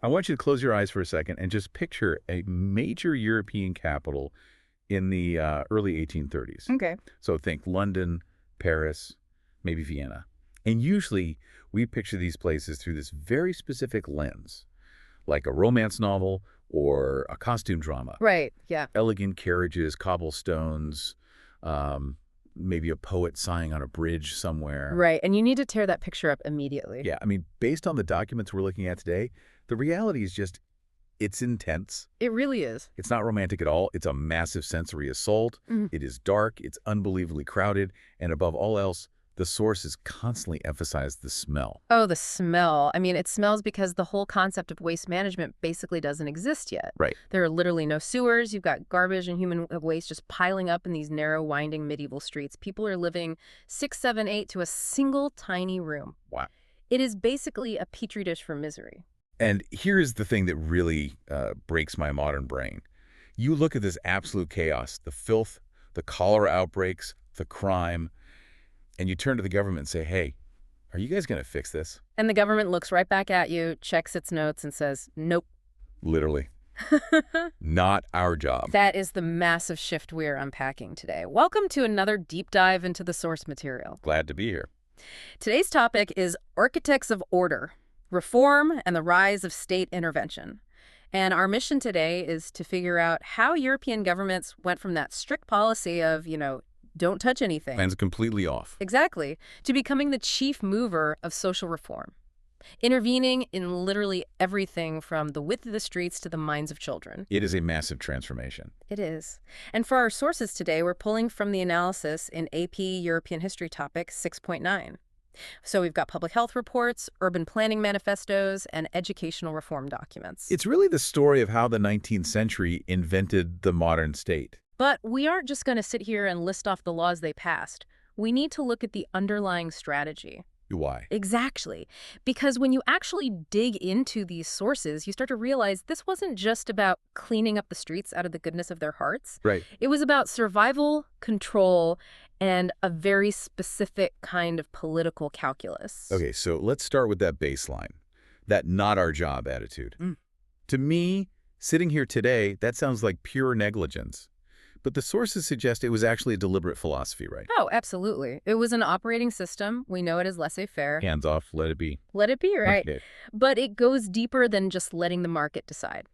I want you to close your eyes for a second and just picture a major European capital in the early 1830s. Okay. So think London, Paris, maybe Vienna. And usually we picture these places through this very specific lens, like a romance novel or a costume drama. Right, yeah. Elegant carriages, cobblestones, maybe a poet sighing on a bridge somewhere. Right, and you need to tear that picture up immediately. Yeah, I mean, based on the documents we're looking at today, the reality is just, it's intense. It really is. It's not romantic at all. It's a massive sensory assault. It is dark. It's unbelievably crowded. And above all else, the sources constantly emphasize the smell. Oh, the smell. I mean, it smells because the whole concept of waste management basically doesn't exist yet. Right. There are literally no sewers. You've got garbage and human waste just piling up in these narrow, winding medieval streets. People are living 6, 7, 8 to a single tiny room. Wow. It is basically a petri dish for misery. And here's the thing that really breaks my modern brain. You look at this absolute chaos, the filth, the cholera outbreaks, the crime, and you turn to the government and say, hey, are you guys going to fix this? And the government looks right back at you, checks its notes, and says, nope. Literally. Not our job. That is the massive shift we're unpacking today. Welcome to another deep dive into the source material. Glad to be here. Today's topic is Architects of Order, Reform and the Rise of State Intervention. And our mission today is to figure out how European governments went from that strict policy of, don't touch anything. Plans completely off. Exactly. To becoming the chief mover of social reform. Intervening in literally everything from the width of the streets to the minds of children. It is a massive transformation. It is. And for our sources today, we're pulling from the analysis in AP European History Topic 6.9. So we've got public health reports, urban planning manifestos, and educational reform documents. It's really the story of how the 19th century invented the modern state. But we aren't just going to sit here and list off the laws they passed. We need to look at the underlying strategy. Why? Exactly. Because when you actually dig into these sources, you start to realize this wasn't just about cleaning up the streets out of the goodness of their hearts. Right. It was about survival, control, and a very specific kind of political calculus. Okay, so let's start with that baseline, that not our job attitude. To me, sitting here today, that sounds like pure negligence. But the sources suggest it was actually a deliberate philosophy, right? Oh, absolutely. It was an operating system. We know it as laissez-faire. Hands off, let it be. Let it be, right? Okay. But it goes deeper than just letting the market decide.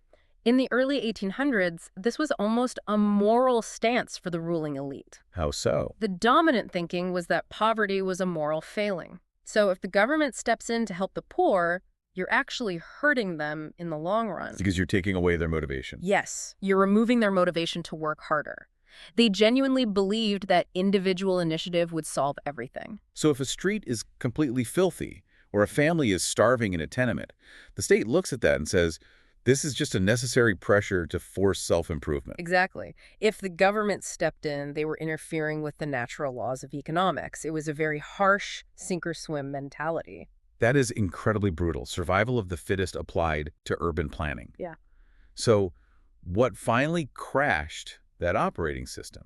In the early 1800s, this was almost a moral stance for the ruling elite. How so? The dominant thinking was that poverty was a moral failing. So if the government steps in to help the poor, you're actually hurting them in the long run. Because you're taking away their motivation. Yes, you're removing their motivation to work harder. They genuinely believed that individual initiative would solve everything. So if a street is completely filthy, or a family is starving in a tenement, the state looks at that and says, this is just a necessary pressure to force self-improvement. Exactly. If the government stepped in, they were interfering with the natural laws of economics. It was a very harsh sink-or-swim mentality. That is incredibly brutal. Survival of the fittest applied to urban planning. Yeah. So what finally crashed that operating system?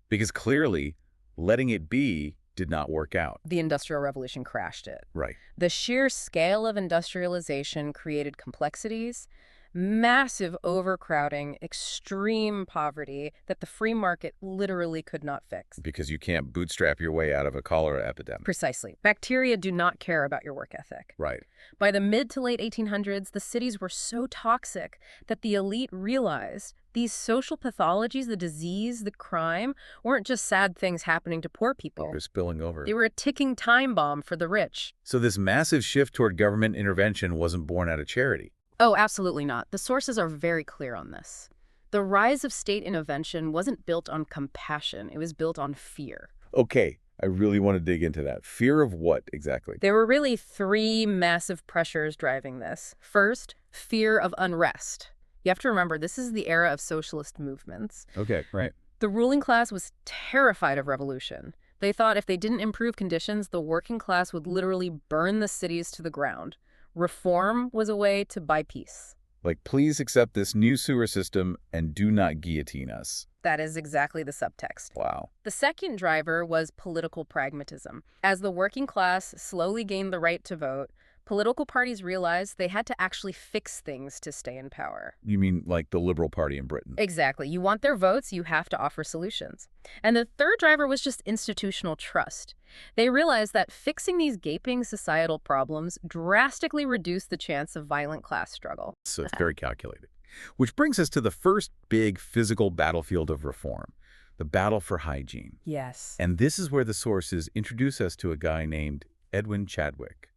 Because clearly, letting it be did not work out. The Industrial Revolution crashed it. Right. The sheer scale of industrialization created complexities, massive overcrowding, extreme poverty that the free market literally could not fix. Because you can't bootstrap your way out of a cholera epidemic. Precisely. Bacteria do not care about your work ethic. Right. By the mid to late 1800s, the cities were so toxic that the elite realized these social pathologies, the disease, the crime, weren't just sad things happening to poor people. They were spilling over. They were a ticking time bomb for the rich. So this massive shift toward government intervention wasn't born out of charity. Oh, absolutely not. The sources are very clear on this. The rise of state intervention wasn't built on compassion. It was built on fear. Okay, I really want to dig into that. Fear of what exactly? There were really three massive pressures driving this. First, fear of unrest. You have to remember, this is the era of socialist movements. Okay, right. The ruling class was terrified of revolution. They thought if they didn't improve conditions, the working class would literally burn the cities to the ground. Reform was a way to buy peace. Like, please accept this new sewer system and do not guillotine us. That is exactly the subtext. Wow. The second driver was political pragmatism. As the working class slowly gained the right to vote, Political parties realized they had to actually fix things to stay in power. You mean like the Liberal Party in Britain? Exactly. You want their votes, you have to offer solutions. And the third driver was just institutional trust. They realized that fixing these gaping societal problems drastically reduced the chance of violent class struggle. So it's very calculated. Which brings us to the first big physical battlefield of reform, the battle for hygiene. Yes. And this is where the sources introduce us to a guy named Edwin Chadwick.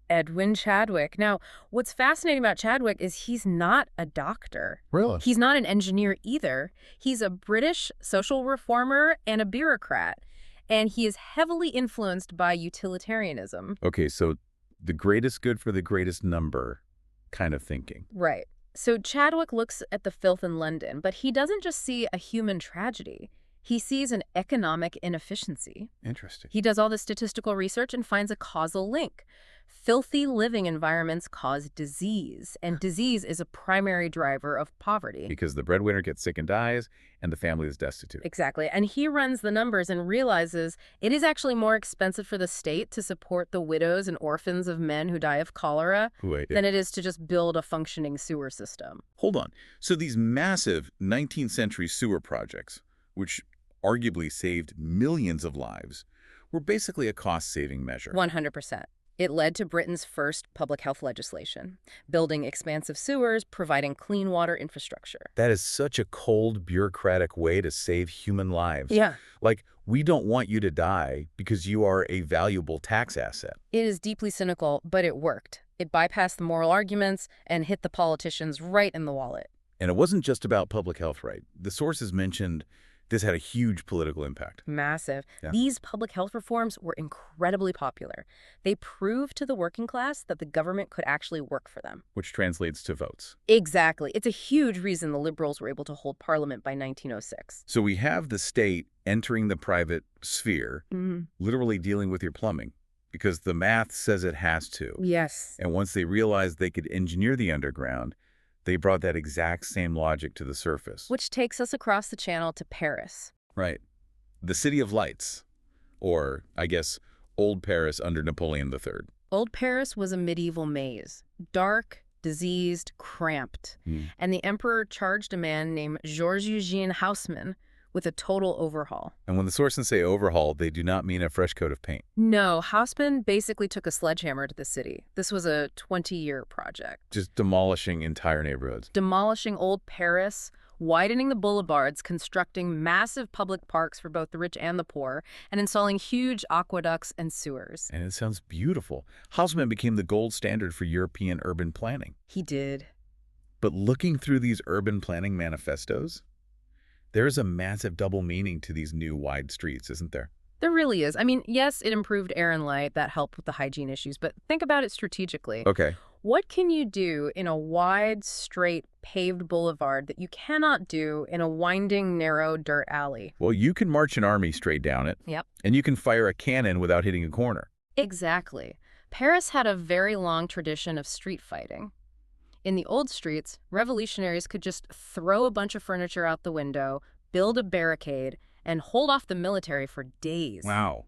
Edwin Chadwick. Now, what's fascinating about Chadwick is he's not a doctor. Really? He's not an engineer either. He's a British social reformer and a bureaucrat. And he is heavily influenced by utilitarianism. Okay, so the greatest good for the greatest number kind of thinking. Right. So Chadwick looks at the filth in London, but he doesn't just see a human tragedy. He sees an economic inefficiency. Interesting. He does all the statistical research and finds a causal link. Filthy living environments cause disease, and disease is a primary driver of poverty. Because the breadwinner gets sick and dies, and the family is destitute. Exactly. And he runs the numbers and realizes it is actually more expensive for the state to support the widows and orphans of men who die of cholera Wait, than it is to just build a functioning sewer system. hold on. So these massive 19th century sewer projects, which arguably saved millions of lives, were basically a cost-saving measure. 100%. It led to Britain's first public health legislation, building expansive sewers, providing clean water infrastructure. That is such a cold, bureaucratic way to save human lives. Yeah. Like, we don't want you to die because you are a valuable tax asset. It is deeply cynical, but it worked. It bypassed the moral arguments and hit the politicians right in the wallet. And it wasn't just about public health, right? The sources mentioned this had a huge political impact. Massive. Yeah. These public health reforms were incredibly popular. They proved to the working class that the government could actually work for them. Which translates to votes. Exactly. It's a huge reason the Liberals were able to hold Parliament by 1906. So we have the state entering the private sphere, literally dealing with your plumbing, because the math says it has to. Yes. And once they realized they could engineer the underground, they brought that exact same logic to the surface. Which takes us across the channel to Paris. Right. The City of Lights, or, I guess, Old Paris under Napoleon III. Old Paris was a medieval maze. Dark, diseased, cramped. And the emperor charged a man named Georges-Eugène Haussmann with a total overhaul. And when the sources say overhaul, they do not mean a fresh coat of paint. No, Haussmann basically took a sledgehammer to the city. This was a 20-year project. Just demolishing entire neighborhoods. Demolishing old Paris, widening the boulevards, constructing massive public parks for both the rich and the poor, and installing huge aqueducts and sewers. And it sounds beautiful. Haussmann became the gold standard for European urban planning. He did. But looking through these urban planning manifestos, there is a massive double meaning to these new wide streets, isn't there? There really is. I mean, yes, it improved air and light. That helped with the hygiene issues. But think about it strategically. Okay. What can you do in a wide, straight, paved boulevard that you cannot do in a winding, narrow dirt alley? Well, you can march an army straight down it. Yep. And you can fire a cannon without hitting a corner. Exactly. Paris had a very long tradition of street fighting. In the old streets, revolutionaries could just throw a bunch of furniture out the window, build a barricade, and hold off the military for days. Wow.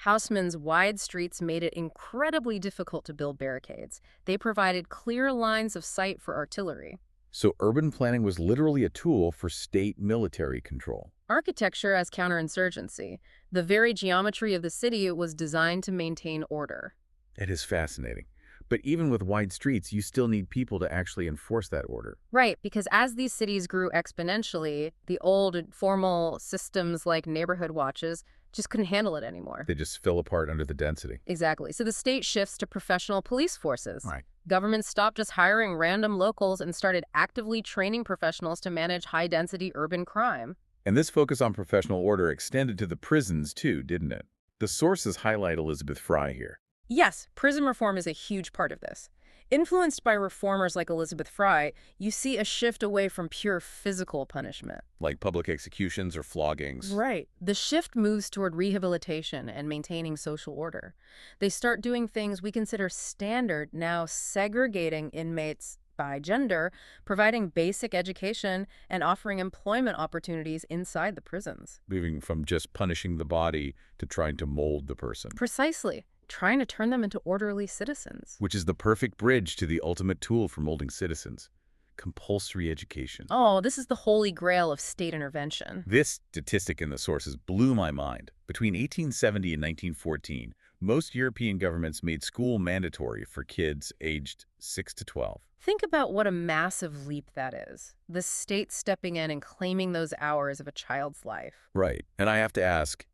Haussmann's wide streets made it incredibly difficult to build barricades. They provided clear lines of sight for artillery. So urban planning was literally a tool for state military control. Architecture as counterinsurgency. The very geometry of the city was designed to maintain order. It is fascinating. But even with wide streets, you still need people to actually enforce that order. Right, because as these cities grew exponentially, the old formal systems like neighborhood watches just couldn't handle it anymore. They just fill apart under the density. Exactly. So the state shifts to professional police forces. Right. Governments stopped just hiring random locals and started actively training professionals to manage high-density urban crime. And this focus on professional order extended to the prisons too, didn't it? The sources highlight Elizabeth Fry here. Yes, prison reform is a huge part of this. Influenced by reformers like Elizabeth Fry, you see a shift away from pure physical punishment. Like public executions or floggings. Right. The shift moves toward rehabilitation and maintaining social order. They start doing things we consider standard, now segregating inmates by gender, providing basic education, and offering employment opportunities inside the prisons. Moving from just punishing the body to trying to mold the person. Precisely. trying to turn them into orderly citizens. Which is the perfect bridge to the ultimate tool for molding citizens: compulsory education. Oh, this is the holy grail of state intervention. This statistic in the sources blew my mind. Between 1870 and 1914, most European governments made school mandatory for kids aged 6 to 12. Think about what a massive leap that is. The state stepping in and claiming those hours of a child's life. Right. And I have to ask,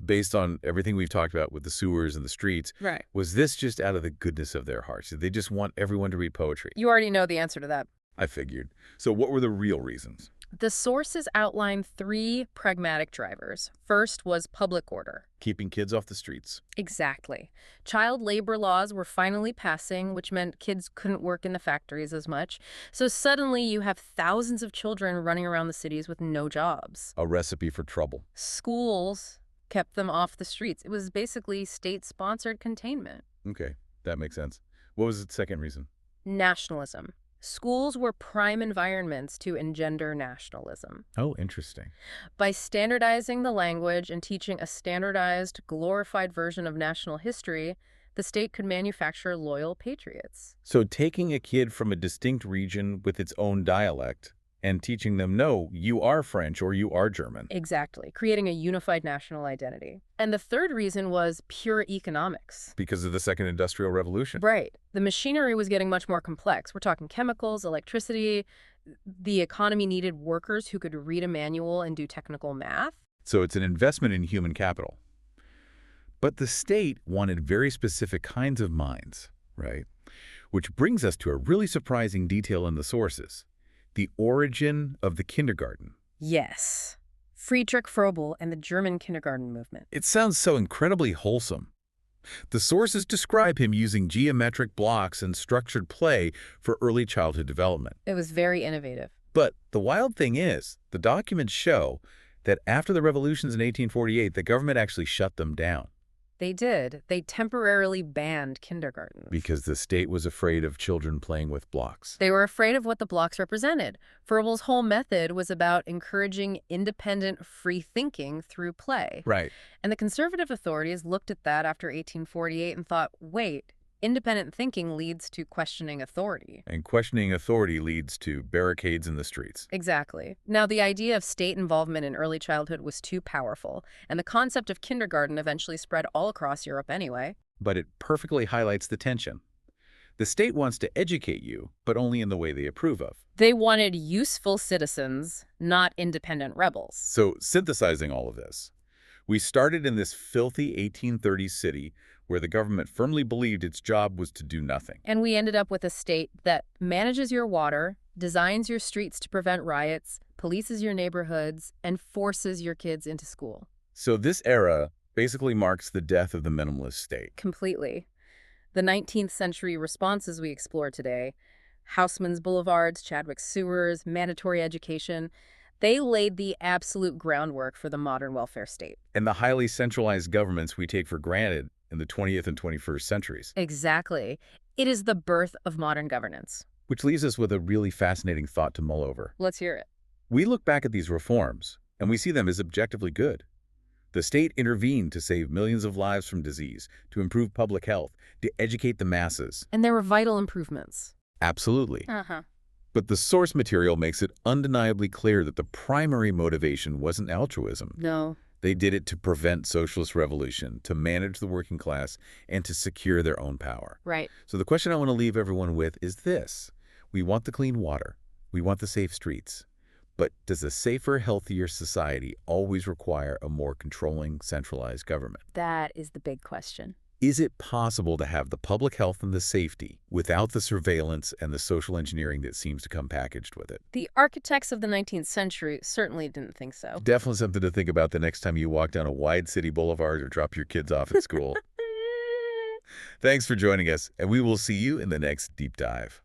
based on everything we've talked about with the sewers and the streets, Right. was this just out of the goodness of their hearts? Did they just want everyone to read poetry? You already know the answer to that. I figured. So what were the real reasons? The sources outline 3 pragmatic drivers. First was public order. Keeping kids off the streets. Exactly. Child labor laws were finally passing, which meant kids couldn't work in the factories as much. So suddenly you have thousands of children running around the cities with no jobs. A recipe for trouble. Schools kept them off the streets. It was basically state-sponsored containment. Okay, that makes sense. What was the second reason? Nationalism. Schools were prime environments to engender nationalism. Oh, interesting. By standardizing the language and teaching a standardized, glorified version of national history, the state could manufacture loyal patriots. So taking a kid from a distinct region with its own dialect and teaching them, no, you are French or you are German. Exactly, creating a unified national identity. And the third reason was pure economics. Because of the Second Industrial Revolution. Right. The machinery was getting much more complex. We're talking chemicals, electricity. The economy needed workers who could read a manual and do technical math. So it's an investment in human capital. But the state wanted very specific kinds of minds, right? Which brings us to a really surprising detail in the sources: the origin of the kindergarten. Yes. Friedrich Froebel and the German kindergarten movement. It sounds so incredibly wholesome. The sources describe him using geometric blocks and structured play for early childhood development. It was very innovative. But the wild thing is, the documents show that after the revolutions in 1848, the government actually shut them down. They did. They temporarily banned kindergartens. Because the state was afraid of children playing with blocks. They were afraid of what the blocks represented. Froebel's whole method was about encouraging independent, free thinking through play. Right. And the conservative authorities looked at that after 1848 and thought, wait, independent thinking leads to questioning authority. And questioning authority leads to barricades in the streets. Exactly. Now, the idea of state involvement in early childhood was too powerful, and the concept of kindergarten eventually spread all across Europe anyway. But it perfectly highlights the tension. The state wants to educate you, but only in the way they approve of. They wanted useful citizens, not independent rebels. So, synthesizing all of this, we started in this filthy 1830s city where the government firmly believed its job was to do nothing. And we ended up with a state that manages your water, designs your streets to prevent riots, polices your neighborhoods, and forces your kids into school. So this era basically marks the death of the minimalist state. Completely. The 19th century responses we explore today, Haussmann's boulevards, Chadwick's sewers, mandatory education, they laid the absolute groundwork for the modern welfare state. And the highly centralized governments we take for granted in the 20th and 21st centuries. Exactly. It is the birth of modern governance. Which leaves us with a really fascinating thought to mull over. Let's hear it. We look back at these reforms, and we see them as objectively good. The state intervened to save millions of lives from disease, to improve public health, to educate the masses. And there were vital improvements. Absolutely. Uh-huh. But the source material makes it undeniably clear that the primary motivation wasn't altruism. No. They did it to prevent socialist revolution, to manage the working class, and to secure their own power. Right. So the question I want to leave everyone with is this. We want the clean water. We want the safe streets. But does a safer, healthier society always require a more controlling, centralized government? That is the big question. Is it possible to have the public health and the safety without the surveillance and the social engineering that seems to come packaged with it? The architects of the 19th century certainly didn't think so. Definitely something to think about the next time you walk down a wide city boulevard or drop your kids off at school. Thanks for joining us, and we will see you in the next Deep Dive.